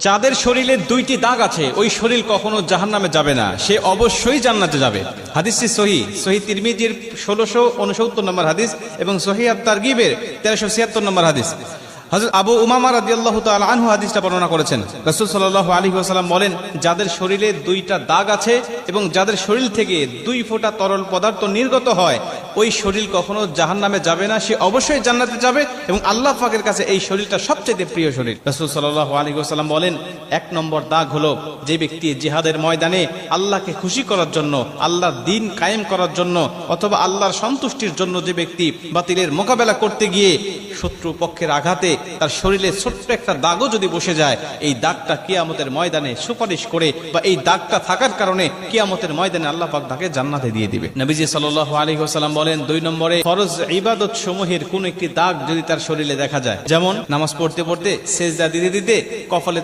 যাদের শরীরে দুইটি দাগ আছে ওই শরীর কখনো জাহান্নামে যাবে না, সে অবশ্যই জান্নাতে যাবে। হাদিসটি সহিহ তিরমিজির 1669 নম্বর হাদিস এবং সহিহ আত-তারগিবের 1376 নম্বর হাদিস। হযরত আবু উমামা রাদিয়াল্লাহু তাআলা আনহু হাদিসটা বর্ণনা করেছেন। রাসূল সাল্লাল্লাহু আলাইহি ওয়াসাল্লাম বলেন, যাদের শরীরে দুইটা দাগ আছে এবং যাদের শরীর থেকে 2 ফোঁটা তরল পদার্থ নির্গত হয় ওই শরীর কখনো জাহান্নামে যাবে না, সে অবশ্যই জান্নাতে যাবে এবং আল্লাহ পাকের কাছে এই শরীরটা সবচেয়ে প্রিয় শরীর। রাসূল সাল্লাল্লাহু আলাইহি ওয়াসাল্লাম বলেন, 1 নম্বর দাগ হলো যে ব্যক্তি জিহাদের ময়দানে আল্লাহকে খুশি করার জন্য, আল্লাহর দ্বীন কায়েম করার জন্য অথবা আল্লাহর সন্তুষ্টির জন্য যে ব্যক্তি বাতিলের মোকাবেলা করতে গিয়ে শত্রু পক্ষের আঘাতে তার শরীরে ছোট্ট একটা দাগও যদি বসে যায়, এই দাগটা কিয়ামতের ময়দানে সুপারিশ করে বা এই দাগটা থাকার কারণে কিয়ামতের ময়দানে আল্লাহ পাক তাকে জান্নাতে দিয়ে দিবে। নবীজি সাল্লাল্লাহু আলাইহি ওয়াসাল্লাম বলেন, 2 নম্বরে ফরজ ইবাদত সমূহের কোন একটি দাগ যদি তার শরীরে দেখা যায়, যেমন নামাজ পড়তে পড়তে সেজদা দিতে দিতে কপালে